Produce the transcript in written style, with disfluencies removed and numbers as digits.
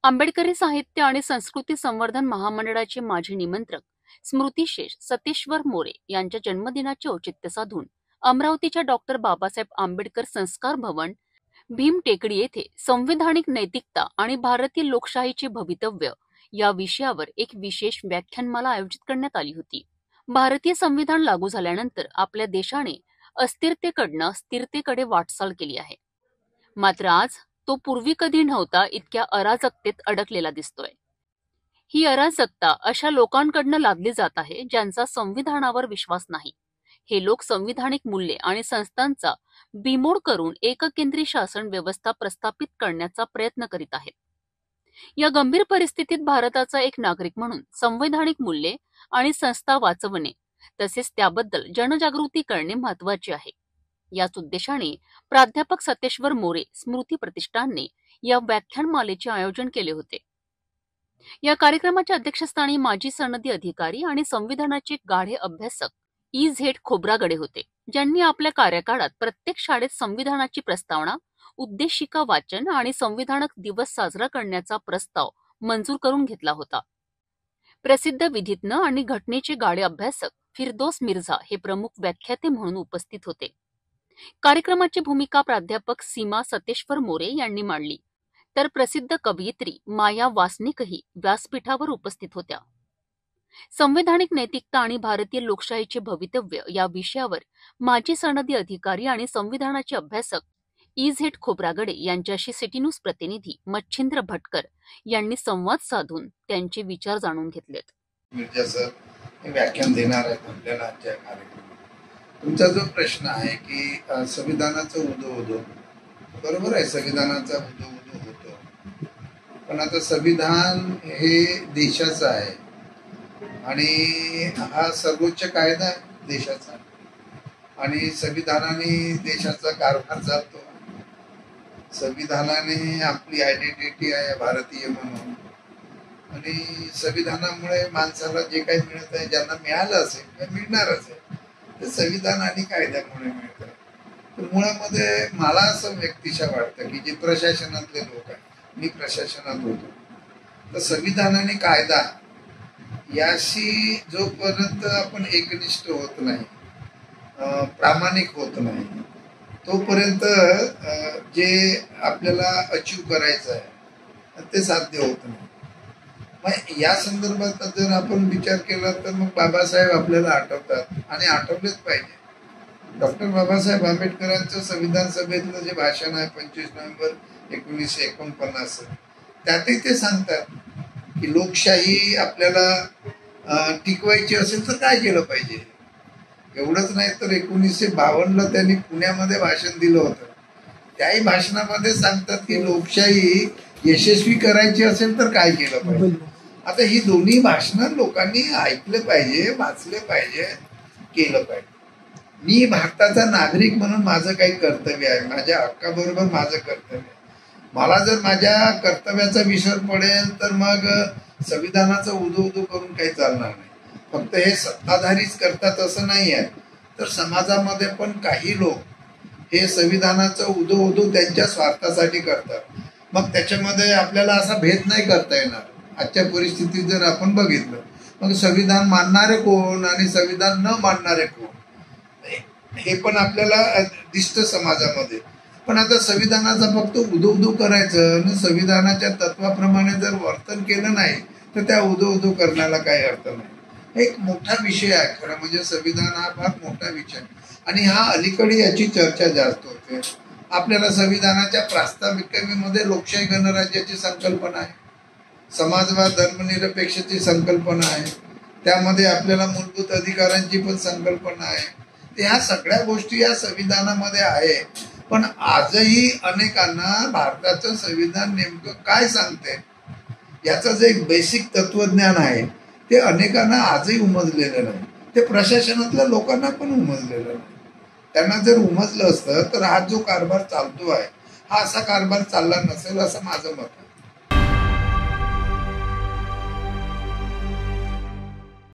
आंबेडकरी साहित्य आणि संस्कृती संवर्धन महामंडळाचे माजी निमंत्रक स्मृतिशेष सतेश्वर मोरे यांच्या जन्मदिनाचे औचित्य साधून अमरावतीच्या डॉक्टर बाबासाहेब आंबेडकर संस्कार भवन भीम टेकडी येथे संविधानिक नैतिकता आणि भारतीय लोकशाहीचे भवितव्य या विषयावर एक विशेष व्याख्यानमाला आयोजित करण्यात आली होती. भारतीय संविधान लागू झाल्यानंतर आपल्या देशाने अस्थिरतेकडनं स्थिरतेकडे वाटचाल केली आहे. मात्र आज तो पूर्वी कधी नव्हता इतक्या अराजकतेत अडकलेला दिसतोय. ही अराजकता अशा लोकांकडनं लादली जात आहे ज्यांचा संविधानावर विश्वास नाही. हे लोक संविधानिक मूल्ये आणि संस्थांचा बिमोड करून एककेंद्री शासन व्यवस्था प्रस्थापित करण्याचा प्रयत्न करीत आहेत. या गंभीर परिस्थितीत भारताचा एक नागरिक म्हणून संवैधानिक मूल्ये आणि संस्था वाचवणे तसेच त्याबद्दल जनजागृती करणे महत्वाचे आहे. याच उद्देशाने प्राध्यापक सतेश्वर मोरे स्मृती प्रतिष्ठानने या व्याख्यानमालेचे आयोजन केले होते. या कार्यक्रमाच्या अध्यक्षस्थानी माजी सनदी अधिकारी आणि संविधानाचे गाढे अभ्यासक E.Z. खोब्रागडे होते, ज्यांनी आपल्या कार्यकाळात प्रत्येक शाळेत संविधानाची प्रस्तावना, उद्देशिका वाचन आणि संविधानक दिवस साजरा करण्याचा प्रस्ताव मंजूर करून घेतला होता. प्रसिद्ध विधिज्ञ आणि घटनेचे गाढे अभ्यासक फिरदौस मिर्झा हे प्रमुख व्याख्याते म्हणून उपस्थित होते. कार्यक्रमाची भूमिका प्राध्यापक सीमा सतेश्वर मोरे यांनी मांडली, तर प्रसिद्ध कवयित्री माया वासनिकही व्यासपीठावर उपस्थित होत्या. संवैधानिक नैतिकता आणि भारतीय लोकशाहीचे भवितव्य या विषयावर माजी सनदी अधिकारी आणि संविधानाचे अभ्यासक E.Z. खोब्रागडे यांच्याशी सिटी न्यूज प्रतिनिधी मच्छिंद्र भटकर यांनी संवाद साधून त्यांचे विचार जाणून घेतलेत. मिर्झा सर हे व्याख्यान देणार आहेत आपल्याला आजच्या कार्यक्रमात. तुमचा जो प्रश्न आहे की संविधानाचं उदो बरोबर आहे, संविधानाचा उदो होतो, पण आता संविधान हे देशाचं आहे आणि हा सर्वोच्च कायदा देशाचा आणि संविधानाने देशाचा कारभार चालतो. संविधानाने आपली आयडेंटिटी आहे भारतीय म्हणून आणि संविधानामुळे माणसाला जे काही मिळत आहे, ज्यांना मिळालं असेल किंवा मिळणारच आहे, ते संविधान आणि कायद्यामुळे मिळतं. तर मुळामध्ये मला असं व्यक्तिशः वाटतं की जे प्रशासनातले लोक आहेत, मी प्रशासनात होतो, तर संविधान आणि कायदा याशी जोपर्यंत आपण एकनिष्ठ होत नाही, प्रामाणिक होत नाही, तोपर्यंत जे आपल्याला अचीव करायचं आहे ते साध्य होत नाही. मग या संदर्भात जर आपण विचार केला तर मग बाबासाहेब आपल्याला आठवतात आणि आठवलेच पाहिजे. डॉक्टर बाबासाहेब आंबेडकरांचं संविधान सभेतलं जे भाषण आहे 25 नोव्हेंबर 1949, त्यातही ते सांगतात की लोकशाही आपल्याला टिकवायची असेल तर काय केलं पाहिजे. एवढंच नाही तर 1952ला त्यांनी पुण्यामध्ये भाषण दिलं होतं. त्याही भाषणामध्ये सांगतात की लोकशाही यशस्वी करायची असेल तर काय केलं पाहिजे. आता ही दोन्ही भाषणं लोकांनी ऐकले पाहिजे, वाचले पाहिजे, केलं पाहिजे. मी भारताचा नागरिक म्हणून माझं काही कर्तव्य आहे, माझ्या हक्काबरोबर माझं कर्तव्य आहे. मला जर माझ्या कर्तव्याचा विसर पडेल तर मग संविधानाचं उदो करून काही चालणार नाही. फक्त हे सत्ताधारीच करतात असं नाही आहे, तर समाजामध्ये पण काही लोक हे संविधानाचं उदो त्यांच्या स्वार्थासाठी करतात. मग त्याच्यामध्ये आपल्याला असा भेद नाही करता येणार. आजच्या परिस्थितीत जर आपण बघितलं, मग संविधान मानणारे कोण आणि संविधान न मानणारे कोण हे पण आपल्याला दिसतं समाजामध्ये. पण आता संविधानाचा फक्त उदो करायचं आणि संविधानाच्या तत्वाप्रमाणे जर वर्तन केलं नाही तर त्या उदो करण्याला काही अर्थ नाही. एक मोठा विषय आहे खरं म्हणजे. संविधान हा फार मोठा विषय आणि हा अलीकडे याची चर्चा जास्त होते. आपल्याला संविधानाच्या प्रास्ताविकेमध्ये लोकशाही गणराज्याची संकल्पना आहे, समाजवाद धर्मनिरपेक्षतेची संकल्पना आहे, त्यामध्ये आपल्याला मूलभूत अधिकारांची पण संकल्पना आहे. ह्या सगळ्या गोष्टी या संविधानामध्ये आहे. पण आजही अनेकांना भारताचं संविधान नेमकं काय सांगते याचं जे बेसिक तत्वज्ञान आहे ते अनेकांना आजही उमजलेलं नाही. ते प्रशासनातल्या लोकांना पण उमजलेलं नाही. त्यांना जर उमजलं असतं तर हा जो कारभार चालतो आहे हा असा कारभार चालला नसेल असं माझं मत.